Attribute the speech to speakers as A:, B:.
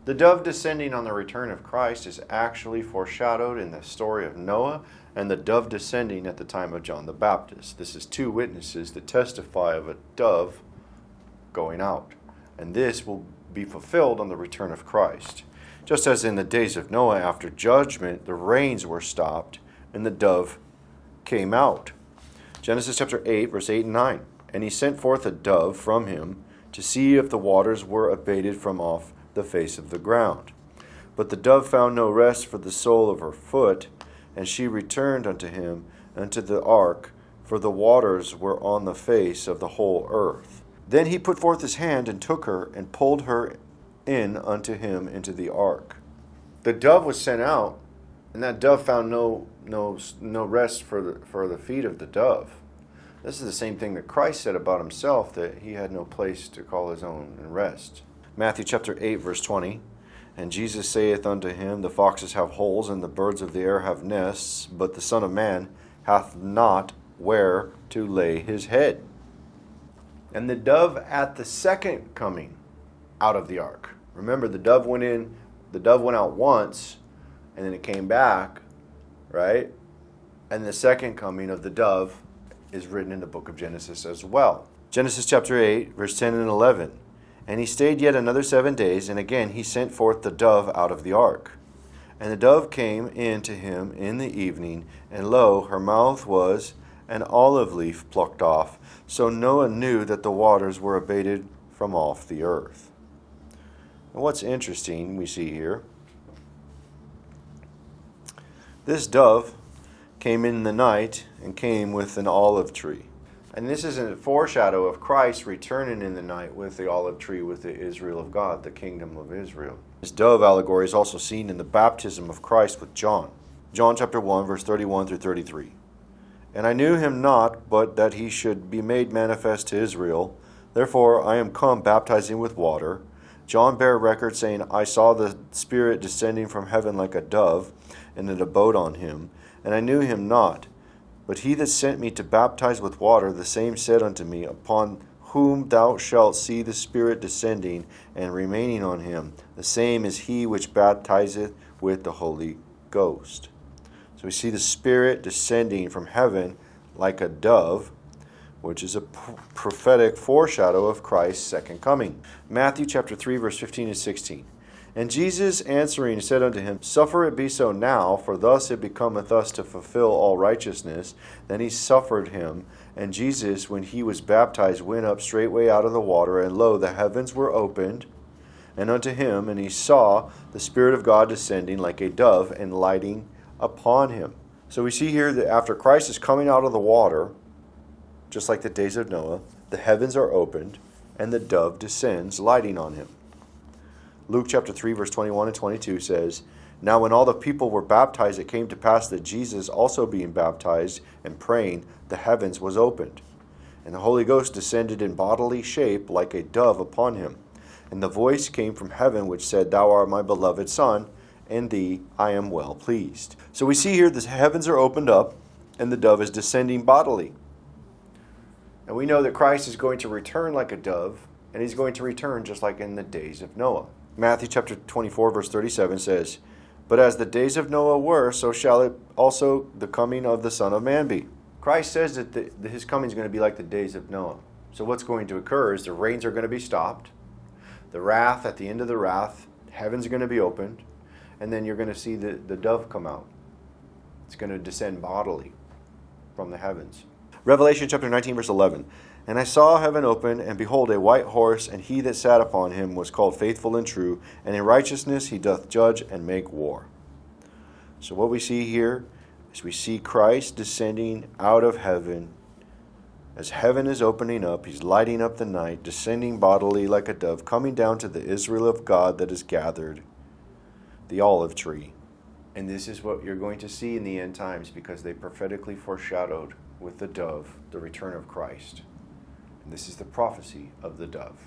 A: The dove descending on the return of Christ is actually foreshadowed in the story of Noah and the dove descending at the time of John the Baptist. This is two witnesses that testify of a dove going out. And this will be fulfilled on the return of Christ. Just as in the days of Noah after judgment, the rains were stopped and the dove came out. Genesis chapter 8, verse 8 and 9. And he sent forth a dove from him to see if the waters were abated from off the face of the ground. But the dove found no rest for the sole of her foot, and she returned unto him unto the ark, for the waters were on the face of the whole earth. Then he put forth his hand and took her and pulled her in unto him into the ark. The dove was sent out, and that dove found no rest for the feet of the dove. This is the same thing that Christ said about himself, that he had no place to call his own and rest. Matthew chapter 8, verse 20. And Jesus saith unto him, the foxes have holes, and the birds of the air have nests, but the Son of Man hath not where to lay his head. And the dove at the second coming out of the ark. Remember, the dove went out once, and then it came back, right? And the second coming of the dove is written in the book of Genesis as well. Genesis chapter 8, verse 10 and 11. And he stayed yet another 7 days, and again he sent forth the dove out of the ark. And the dove came in to him in the evening, and lo, her mouth was an olive leaf plucked off. So Noah knew that the waters were abated from off the earth. And what's interesting, we see here, this dove came in the night and came with an olive tree. And this is a foreshadow of Christ returning in the night with the olive tree, with the Israel of God, the kingdom of Israel. This dove allegory is also seen in the baptism of Christ with John. John chapter 1, verse 31 through 33. And I knew him not, but that he should be made manifest to Israel. Therefore I am come baptizing with water. John bare record, saying, I saw the Spirit descending from heaven like a dove, and it abode on him. And I knew him not. But he that sent me to baptize with water, the same said unto me, Upon whom thou shalt see the Spirit descending and remaining on him, the same is he which baptizeth with the Holy Ghost. So we see the Spirit descending from heaven like a dove, which is a prophetic foreshadow of Christ's second coming. Matthew chapter 3, verse 15 and 16. And Jesus answering said unto him, Suffer it be so now, for thus it becometh us to fulfill all righteousness. Then he suffered him. And Jesus, when he was baptized, went up straightway out of the water, and lo, the heavens were opened, and unto him, and he saw the Spirit of God descending like a dove and lighting upon him. So we see here that after Christ is coming out of the water, just like the days of Noah, the heavens are opened, and the dove descends, lighting on him. Luke chapter 3, verse 21 and 22 says, Now when all the people were baptized, it came to pass that Jesus also being baptized and praying, the heavens was opened. And the Holy Ghost descended in bodily shape like a dove upon him. And the voice came from heaven which said, Thou art my beloved Son, in thee I am well pleased. So we see here the heavens are opened up, and the dove is descending bodily. And we know that Christ is going to return like a dove, and he's going to return just like in the days of Noah. Matthew chapter 24, verse 37 says, But as the days of Noah were, so shall it also the coming of the Son of Man be. Christ says that his coming is going to be like the days of Noah. So what's going to occur is the rains are going to be stopped. The wrath, at the end of the wrath, heavens are going to be opened. And then you're going to see the dove come out. It's going to descend bodily from the heavens. Revelation chapter 19, verse 11. And I saw heaven open, and behold, a white horse, and he that sat upon him was called Faithful and True, and in righteousness he doth judge and make war. So what we see here is we see Christ descending out of heaven. As heaven is opening up, he's lighting up the night, descending bodily like a dove, coming down to the Israel of God that is gathered, the olive tree. And this is what you're going to see in the end times, because they prophetically foreshadowed with the dove the return of Christ. And this is the prophecy of the dove.